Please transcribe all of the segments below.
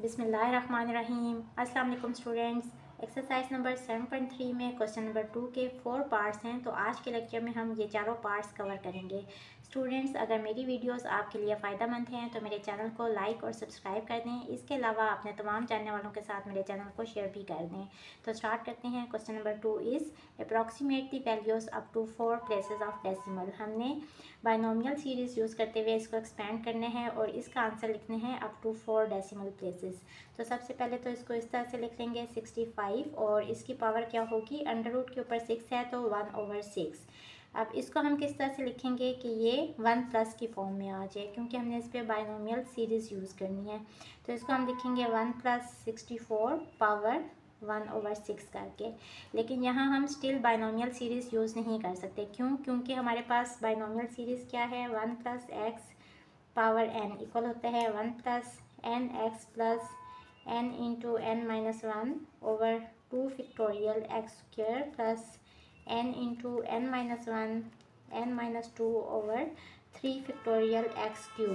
बिस्मिल्लाहिर्रहमानिर्रहीम। अस्सलाम वालेकुम स्टूडेंट्स। एक्सरसाइज नंबर 7.3 में क्वेश्चन नंबर 2 के 4 पार्ट्स हैं, तो आज के लेक्चर में हम ये चारों पार्ट्स कवर करेंगे। स्टूडेंट्स, अगर मेरी वीडियोस आपके लिए फ़ायदेमंद हैं तो मेरे चैनल को लाइक और सब्सक्राइब कर दें। इसके अलावा अपने तमाम जानने वालों के साथ मेरे चैनल को शेयर भी कर दें। तो स्टार्ट करते हैं। Question number 2 is approximate the values up to 4 places of decimal. हमने बाइनोमियल सीरीज़ यूज़ करते हुए इसको एक्सपेंड करने हैं और इसका आंसर लिखने हैं अप टू 4 डेसिमल प्लेसेस। तो सबसे पहले तो इसको इस तरह से लिख लेंगे 65, और इसकी पावर क्या होगी, अंडर रूट के ऊपर 6 है तो 1/6। अब इसको हम किस तरह से लिखेंगे कि ये 1 प्लस की फॉर्म में आ जाए, क्योंकि हमने इस पर बाइनोमियल सीरीज़ यूज़ करनी है। तो इसको हम लिखेंगे 1 + 64 पावर 1/6 करके। लेकिन यहाँ हम स्टिल बाइनोमियल सीरीज़ यूज़ नहीं कर सकते। क्यों? क्योंकि हमारे पास बाइनोमियल सीरीज़ क्या है, 1 + x पावर n इक्वल होता है 1 + nx + n × n-1/2 factorial x² + n × n-2/3 factorial x³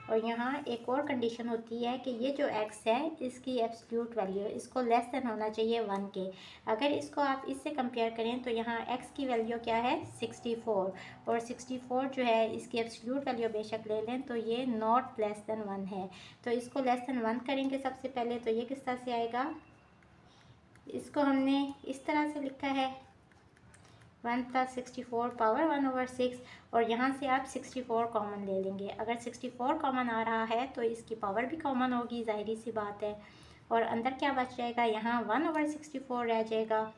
और यहाँ एक और कंडीशन होती है कि ये जो x है इसकी एब्सोल्यूट वैल्यू इसको लेस देन होना चाहिए 1 के। अगर इसको आप इससे कंपेयर करें तो यहाँ x की वैल्यू क्या है, 64, और 64 जो है इसकी एब्सोल्यूट वैल्यू बेशक ले लें तो ये नॉट लेस देन 1 है। तो इसको लेस देन 1 करेंगे सबसे पहले, तो ये किस तरह से आएगा, इसको हमने इस तरह से लिखा है 1 + 64 पावर 1/6, और यहाँ से आप 64 कॉमन ले लेंगे। अगर 64 कॉमन आ रहा है तो इसकी पावर भी कॉमन होगी, ज़ाहिरी सी बात है। और अंदर क्या बच जाएगा, यहाँ 1/64 रह जाएगा,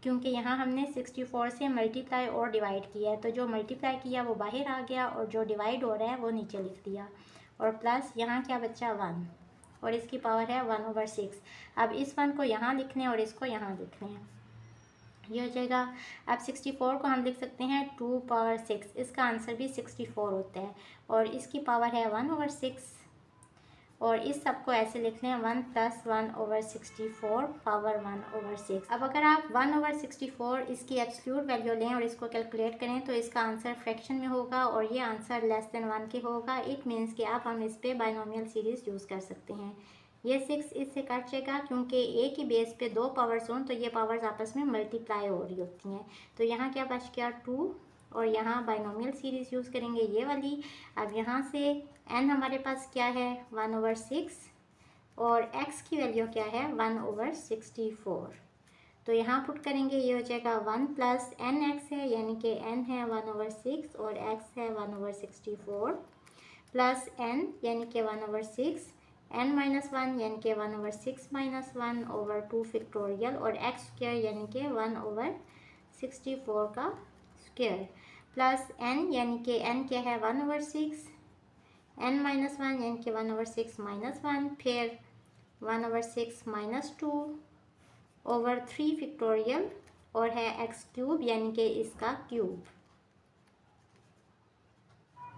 क्योंकि यहाँ हमने 64 से मल्टीप्लाई और डिवाइड किया है। तो जो मल्टीप्लाई किया वो बाहर आ गया और जो डिवाइड हो रहा है वो नीचे लिख दिया, और प्लस यहाँ क्या बचा 1, और इसकी पावर है 1/6। अब इस 1 को यहाँ लिख लें और इसको यहाँ लिख लें, ये हो जाएगा। अब 64 को हम लिख सकते हैं 2/6, इसका आंसर भी 64 होता है, और इसकी पावर है 1/6, और इस सब को ऐसे लिख लें 1 + 1/64 पावर 1/6। अब अगर आप 1/64 इसकी एब्सोल्यूट वैल्यू लें और इसको कैलकुलेट करें तो इसका आंसर फ्रैक्शन में होगा, और ये आंसर लेस देन 1 के होगा। इट मीन्स कि आप हम इस पर बाइनोमियल सीरीज़ यूज़ कर सकते हैं। ये 6 इससे कट जाएगा, क्योंकि एक ही बेस पे 2 पावर्स हों तो ये पावर्स आपस में मल्टीप्लाई हो रही होती हैं। तो यहाँ क्या बच गया 2, और यहाँ बाइनोमियल सीरीज़ यूज़ करेंगे ये वाली। अब यहाँ से n हमारे पास क्या है 1/6, और x की वैल्यू क्या है 1/64। तो यहाँ पुट करेंगे, ये हो जाएगा 1 + nx है, यानी कि n है 1/6 और x है 1/64, प्लस n यानी कि 1/6, n-1 यानी कि 1/6-1/2 फैक्टोरियल, और x² यानी कि 1/64 का स्क्वायर, प्लस n यानी कि n क्या है 1/6, n-1 यानी कि 1/6-1, फिर 1/6-2/3 फैक्टोरियल, और है x³ यानी कि इसका क्यूब।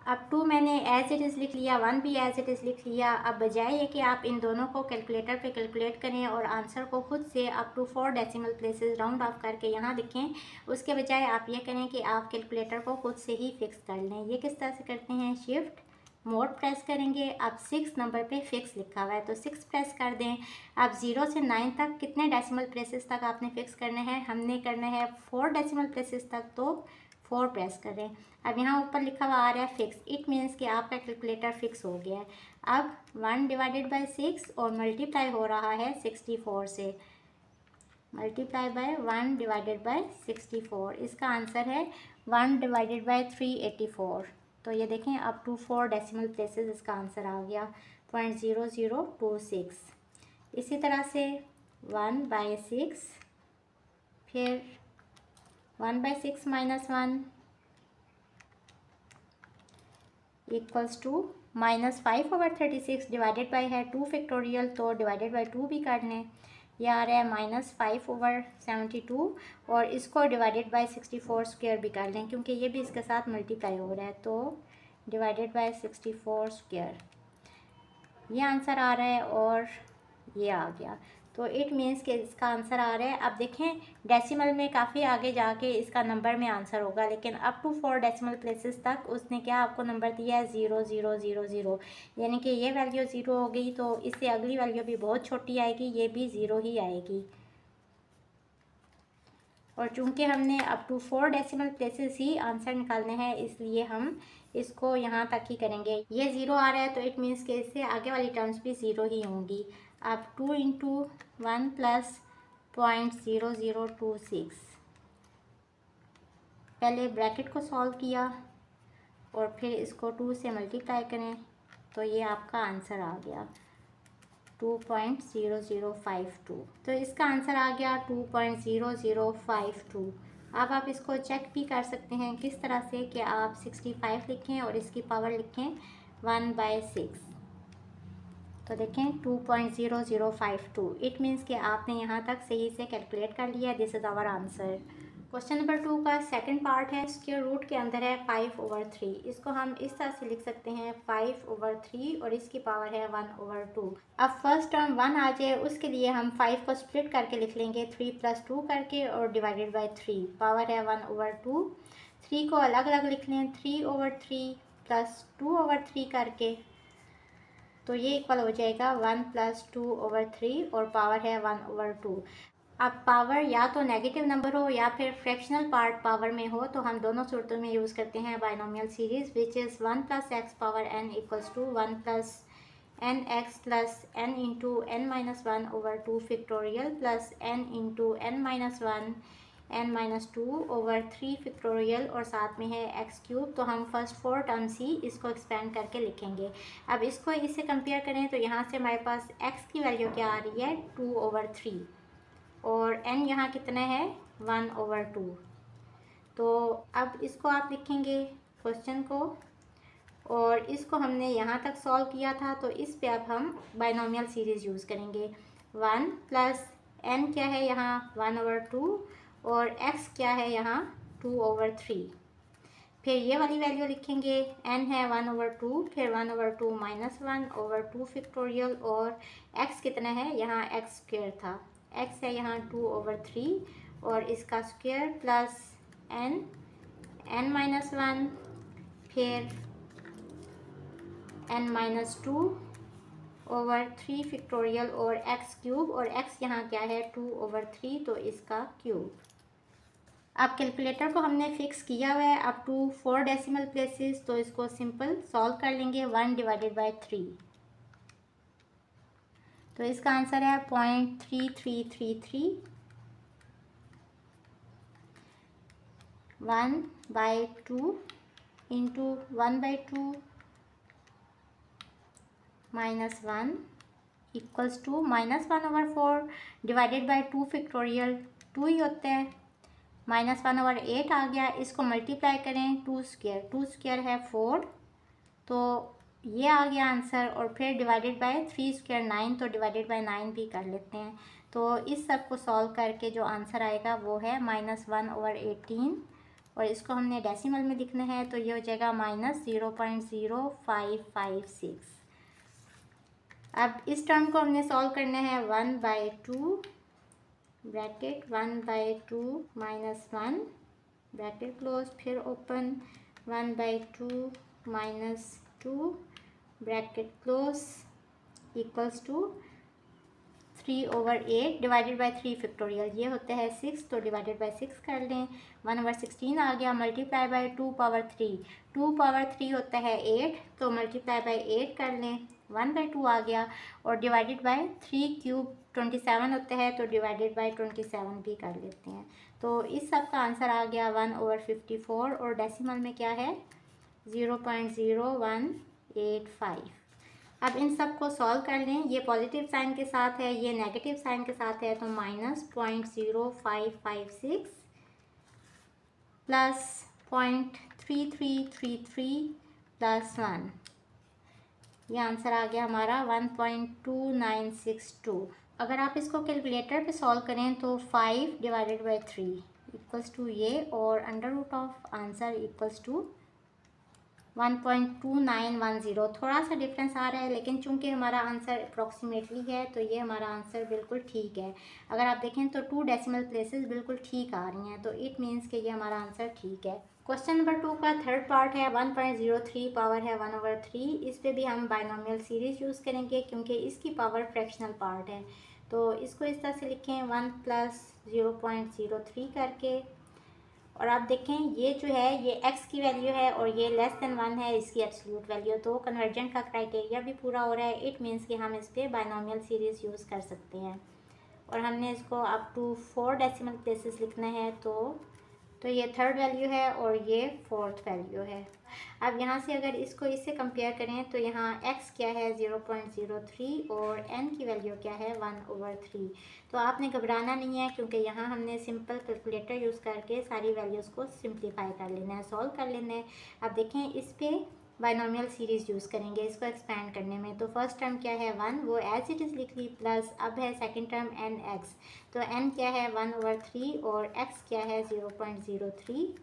अब 2 मैंने एज इट इज़ लिख लिया, 1 भी एज इट इज़ लिख लिया। अब बजाय ये कि आप इन दोनों को कैलकुलेटर पे कैलकुलेट करें और आंसर को खुद से up to 4 decimal places round off करके यहाँ लिखें, उसके बजाय आप ये करें कि आप कैलकुलेटर को खुद से ही फिक्स कर लें। ये किस तरह से करते हैं, शिफ्ट मोड प्रेस करेंगे। अब 6 नंबर पे फिक्स लिखा हुआ है तो 6 प्रेस कर दें। अब 0 से 9 तक कितने डेसिमल प्लेसेस तक आपने फिक्स करना है, हमने करना है 4 डेसिमल प्लेसेस तक, तो 4 प्रेस करें। अब यहाँ ऊपर लिखा हुआ आ रहा है फिक्स, इट मीन्स कि आपका कैलकुलेटर फिक्स हो गया है। अब 1/6 और मल्टीप्लाई हो रहा है 64 से, मल्टीप्लाई बाय 1/64, इसका आंसर है 1/384। तो ये देखें अप टू 4 डेसिमल प्लेसेस इसका आंसर आ गया 0.0026। इसी तरह से 1/6, फिर 1/6-1 इक्वल्स टू -5/36 डिवाइडेड बाई है 2 फैक्टोरियल, तो डिवाइडेड बाई 2 भी कर लें। यह आ रहा है -5/72, और इसको डिवाइडेड बाई 64 स्क्वायर भी कर लें, क्योंकि ये भी इसके साथ मल्टीप्लाई हो रहा है। तो डिवाइडेड बाई 64 स्क्वायर, ये आंसर आ रहा है, और ये आ गया। तो इट मीन्स कि इसका आंसर आ रहा है। अब देखें डेसिमल में काफ़ी आगे जाके इसका नंबर में आंसर होगा, लेकिन अप टू 4 डेसिमल प्लेसेस तक उसने क्या आपको नंबर दिया है 0 0 0 0, यानी कि ये वैल्यू 0 हो गई तो इससे अगली वैल्यू भी बहुत छोटी आएगी, ये भी 0 ही आएगी। और चूंकि हमने अप टू 4 डेसिमल प्लेसेस ही आंसर निकालने हैं, इसलिए हम इसको यहाँ तक ही करेंगे। ये 0 आ रहा है तो इट मीन्स कि इससे आगे वाली टर्म्स भी 0 ही होंगी। अब 2 इंटू 1 प्लस 0.0026, पहले ब्रैकेट को सॉल्व किया और फिर इसको 2 से मल्टीप्लाई करें तो ये आपका आंसर आ गया 2.0052। तो इसका आंसर आ गया 2.0052। अब आप इसको चेक भी कर सकते हैं किस तरह से कि आप 65 लिखें और इसकी पावर लिखें 1/6। तो देखें 2.0052, इट मीन्स कि आपने यहाँ तक सही से कैलकुलेट कर लिया। This is our answer. Question number 2 का सेकंड पार्ट है, स्क्वायर रूट के अंदर है 5/3। इसको हम इस तरह से लिख सकते हैं 5/3 और इसकी पावर है 1/2। अब फर्स्ट टर्म 1 आ जाए उसके लिए हम 5 को स्प्लिट करके लिख लेंगे 3 + 2 करके और डिवाइडेड बाय 3, पावर है 1/2। 3 को अलग अलग लिख लें 3/3 + 2/3 करके, तो ये इक्वल हो जाएगा 1 + 2/3 और पावर है 1/2। अब पावर या तो नेगेटिव नंबर हो या फिर फ्रैक्शनल पार्ट पावर में हो तो हम दोनों सूरतों में यूज़ करते हैं binomial series, which is 1 + x power n = 1 + nx + n × n-1/2 factorial + n × n-1 n-2/3 factorial और साथ में है x³ तो हम फर्स्ट 4 टर्म्स ही इसको एक्सपेंड करके लिखेंगे। अब इसको इससे कंपेयर करें तो यहाँ से हमारे पास x की वैल्यू क्या आ रही है 2/3 और n यहाँ कितना है 1/2। तो अब इसको आप लिखेंगे क्वेश्चन को और इसको हमने यहाँ तक सॉल्व किया था तो इस पे अब हम बाइनोमियल सीरीज़ यूज़ करेंगे। 1 + n क्या है यहाँ 1/2 और x क्या है यहाँ 2/3। फिर ये वाली वैल्यू लिखेंगे, n है 1/2, फिर 1/2 - 1/2 फैक्टोरियल और x कितना है यहाँ x² था, x है यहाँ 2/3 और इसका स्क्वायर प्लस n-1 फिर n-2/3 फैक्टोरियल और x³ और x यहाँ क्या है 2/3 तो इसका क्यूब। अब कैलकुलेटर को हमने फिक्स किया हुआ है अप टू 4 डेसिमल प्लेसेस, तो इसको सिंपल सॉल्व कर लेंगे 1/3। तो इसका आंसर है 0.3333। 1/2 into 1/2 - 1 equals to -1/4 divided by 2 factorial 2 ही होता है, -1/8 आ गया। इसको मल्टीप्लाई करें 2 स्क्वायर है 4 तो ये आ गया आंसर और फिर डिवाइडेड बाय 3 स्क्वायर 9 तो डिवाइडेड बाय 9 भी कर लेते हैं। तो इस सब को सॉल्व करके जो आंसर आएगा वो है -1/18 और इसको हमने डेसिमल में लिखना है तो ये हो जाएगा -0.0556। अब इस टर्म को हमने सॉल्व करना है 1/2 ब्रैकेट 1/2 - 1 ब्रैकेट क्लोज फिर open 1/2 - 2 bracket close equals to 3/8 divided by 3 factorial ये होता है 6 तो डिवाइडेड बाय 6 कर लें। 1/16 आ गया मल्टीप्लाई बाय 2/3 2/3 होता है 8 तो मल्टीप्लाई बाय 8 कर लें। 1/2 आ गया और डिवाइडेड बाय 3³ 27 होता है तो डिवाइडेड बाय 27 भी कर लेते हैं। तो इस सब का आंसर आ गया 1/54 और डेसिमल में क्या है 0.0185। अब इन सब को सॉल्व कर लें, ये पॉजिटिव साइन के साथ है ये नेगेटिव साइन के साथ है तो -0.0556 प्लस 0.3333 प्लस 1, ये आंसर आ गया हमारा 1.2962। अगर आप इसको कैलकुलेटर पे सॉल्व करें तो 5 डिवाइडेड बाई 3 इक्वल्स टू ये और under root of answer equals to 1.2910, थोड़ा सा डिफरेंस आ रहा है, लेकिन चूंकि हमारा आंसर अप्रॉक्सीमेटली है तो ये हमारा आंसर बिल्कुल ठीक है। अगर आप देखें तो 2 डेसिमल प्लेसेस बिल्कुल ठीक आ रही हैं, तो इट मीन्स कि ये हमारा आंसर ठीक है। क्वेश्चन नंबर 2 का थर्ड पार्ट है 1.03 पावर है 1/3। इस पे भी हम बाइनोमियल सीरीज यूज़ करेंगे क्योंकि इसकी पावर फ्रैक्शनल पार्ट है। तो इसको इस तरह से लिखें 1 + 0.03 करके, और आप देखें ये जो है ये x की वैल्यू है और ये <1 है इसकी एब्सोल्यूट वैल्यू, तो कन्वर्जेंट का क्राइटेरिया भी पूरा हो रहा है। इट मीन्स कि हम इस पर बाइनोमियल सीरीज़ यूज़ कर सकते हैं, और हमने इसको अप टू 4 डेसिमल प्लेसेस लिखना है। तो ये थर्ड वैल्यू है और ये फोर्थ वैल्यू है। अब यहाँ से अगर इसको इससे कंपेयर करें तो यहाँ x क्या है 0.03 और n की वैल्यू क्या है 1/3। तो आपने घबराना नहीं है क्योंकि यहाँ हमने सिंपल कैलकुलेटर यूज़ करके सारी वैल्यूज़ को सिंप्लीफाई कर लेना है, सॉल्व कर लेना है। अब देखें इस पर बाइनोमियल सीरीज़ यूज़ करेंगे इसको एक्सपेंड करने में। तो फर्स्ट टर्म क्या है 1, वो एज इट इज़ लिख ली, प्लस अब है सेकंड टर्म nx, तो n क्या है 1/3 और x क्या है 0.03।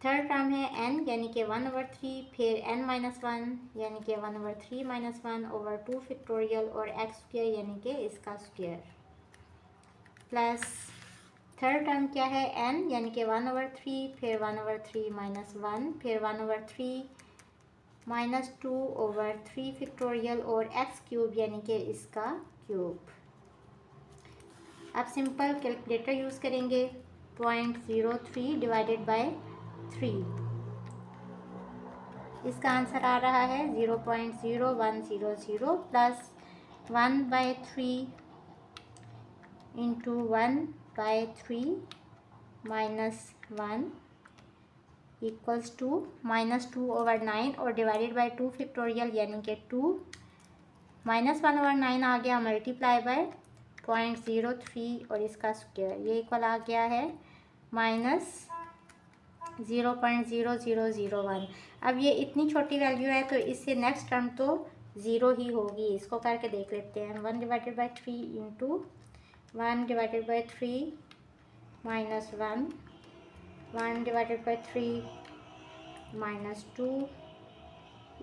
थर्ड टर्म है n यानी कि 1/3, फिर n-1 यानी कि 1/3 - 1/2 फैक्टोरियल और x स्क्वायर यानी कि इसका स्क्वायर, प्लस थर्ड टर्म क्या है n यानी कि 1/3, फिर 1/3 - 1, फिर 1/3 -2/3 फैक्टोरियल और x क्यूब यानी कि इसका क्यूब। अब सिंपल कैलकुलेटर यूज़ करेंगे, 0.03 डिवाइडेड बाय 3, इसका आंसर आ रहा है 0.0100 plus 1/3 into 1/3 minus 1 equals to -2/9 और डिवाइडेड बाय 2 फैक्टोरियल यानी कि 2 -1/9 आ गया मल्टीप्लाई बाय 0.03 और इसका स्क्वायर, ये इक्वल आ गया है -0.0001। अब ये इतनी छोटी वैल्यू है तो इससे नेक्स्ट टर्म तो ज़ीरो ही होगी। इसको करके देख लेते हैं, 1/3 इंटू 1/3 माइनस 1, 1/3 -2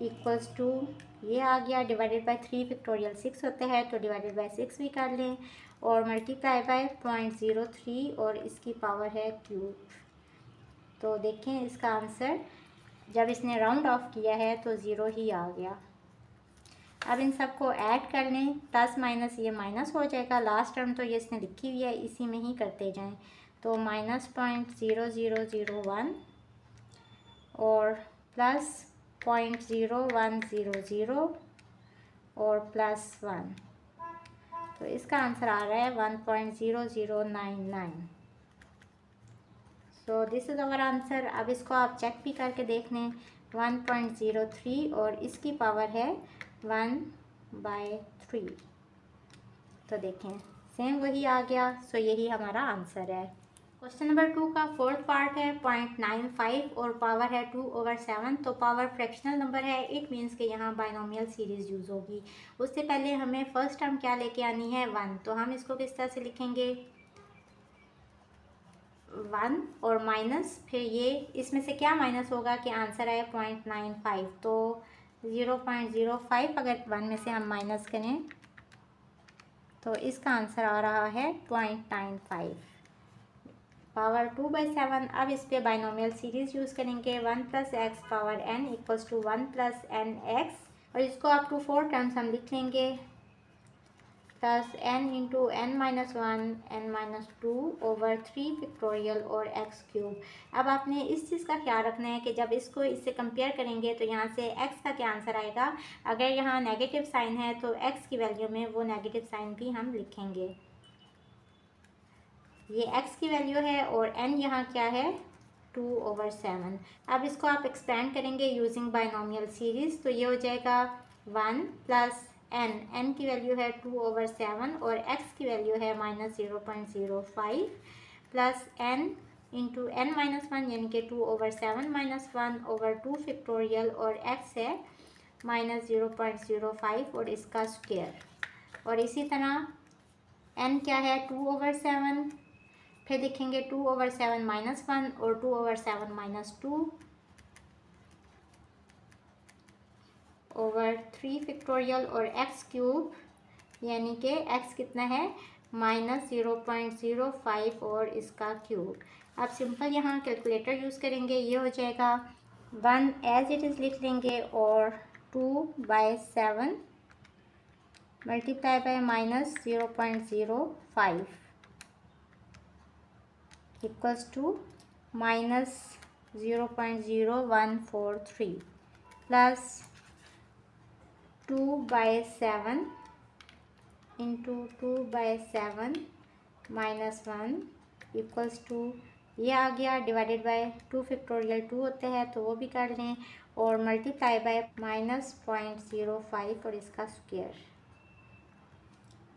इक्वल्स टू, ये आ गया डिवाइडेड बाय 3 फैक्टोरियल 6 होता है तो डिवाइडेड बाय 6 भी कर लें, और मल्टीप्लाई बाय 0.03 और इसकी पावर है क्यूब। तो देखें इसका आंसर जब इसने राउंड ऑफ किया है तो ज़ीरो ही आ गया। अब इन सबको ऐड कर लें, प्लस माइनस ये माइनस हो जाएगा, लास्ट टर्म तो ये इसने लिखी हुई है इसी में ही करते जाएं। तो -0.0001 और प्लस 0.0100 और प्लस 1, तो इसका आंसर आ रहा है 1.0099। So this is our answer. अब इसको आप चेक भी करके देख लें, 1.03 और इसकी पावर है 1/3, तो देखें सेम वही आ गया। सो यही हमारा आंसर है। क्वेश्चन नंबर 2 का फोर्थ पार्ट है 0.95 और पावर है 2/7। तो पावर फ्रैक्शनल नंबर है, इट मीन्स कि यहाँ बाइनोमियल सीरीज़ यूज़ होगी। उससे पहले हमें फर्स्ट टर्म क्या लेके आनी है 1, तो हम इसको किस तरह से लिखेंगे 1 और माइनस, फिर ये इसमें से क्या माइनस होगा कि आंसर आए 0.95, तो 0.05 अगर 1 में से हम माइनस करें तो इसका आंसर आ रहा है 0.95, पावर 2/7। अब इस पे बाइनोमियल सीरीज़ यूज़ करेंगे, 1 + x power n equals to 1 + nx, और इसको अप टू 4 टर्म्स हम लिख लेंगे, plus n into n-1 n-2/3 factorial और x क्यूब। अब आपने इस चीज़ का ख्याल रखना है कि जब इसको इससे कंपेयर करेंगे तो यहाँ से x का क्या आंसर आएगा। अगर यहाँ नेगेटिव साइन है तो x की वैल्यू में वो नेगेटिव साइन भी हम लिखेंगे। ये x की वैल्यू है और n यहाँ क्या है 2/7। अब इसको आप एक्सपेंड करेंगे यूजिंग बाइनोमियल सीरीज़, तो ये हो जाएगा 1 + n की वैल्यू है 2/7 और x की वैल्यू है -0.05 प्लस n इंटू n-1 यानी कि 2/7 - 1/2 फैक्टोरियल और x है -0.05 और इसका स्क्वायर, और इसी तरह n क्या है 2/7, फिर लिखेंगे 2/7 - 1 और 2/7 - 2 ओवर 3 फैक्टोरियल और एक्स क्यूब, यानी कि एक्स कितना है -0.05 और इसका क्यूब। आप सिंपल यहाँ कैलकुलेटर यूज़ करेंगे, ये हो जाएगा 1 एज इट इज़ लिख लेंगे और 2/7 multiply by -0.05 equals to -0.0143 plus 2/7 into 2/7 -1 equals to, ये आ गया डिवाइडेड बाय 2 फैक्टोरियल 2 होते हैं तो वो भी कर लें, और मल्टीप्लाई बाय -0.05 और इसका स्क्वायर।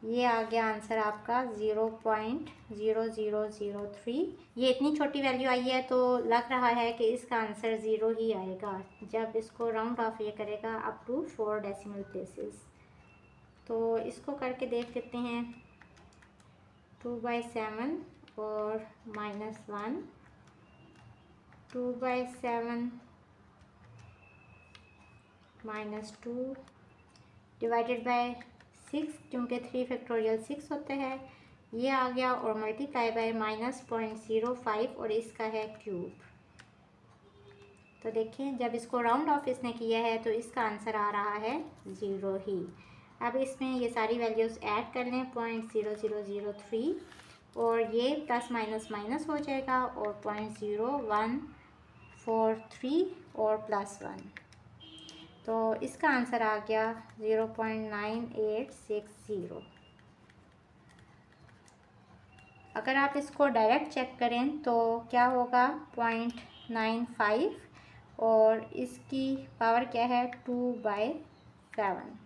ये आ गया आंसर आपका 0.0003। ये इतनी छोटी वैल्यू आई है तो लग रहा है कि इसका आंसर 0 ही आएगा जब इसको राउंड ऑफ ये करेगा अप टू 4 डेसिमल प्लेसेस। तो इसको करके देख लेते हैं। 2/7 और -1, 2/7 -2 डिवाइडेड बाय 6, क्योंकि 3 फैक्टोरियल 6 होते हैं, ये आ गया, और मल्टीप्लाई बाय -0.05 और इसका है क्यूब। तो देखें जब इसको राउंड ऑफ इसने किया है तो इसका आंसर आ रहा है 0 ही। अब इसमें ये सारी वैल्यूज़ ऐड कर लें 0.0003, और ये प्लस माइनस माइनस हो जाएगा, और 0.0143 और +1, तो इसका आंसर आ गया 0.9860। अगर आप इसको डायरेक्ट चेक करें तो क्या होगा 0.95, और इसकी पावर क्या है 2/7।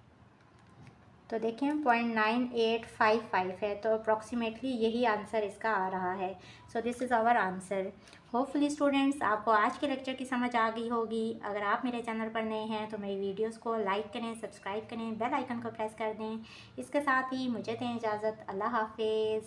तो देखें 0.9855 है, तो अप्रॉक्सीमेटली यही आंसर इसका आ रहा है। So this is our answer. Hopefully students आपको आज के लेक्चर की समझ आ गई होगी। अगर आप मेरे चैनल पर नए हैं तो मेरी वीडियोस को लाइक करें, सब्सक्राइब करें, बेल आइकन को प्रेस कर दें। इसके साथ ही मुझे दें इजाज़त। अल्लाह हाफिज़।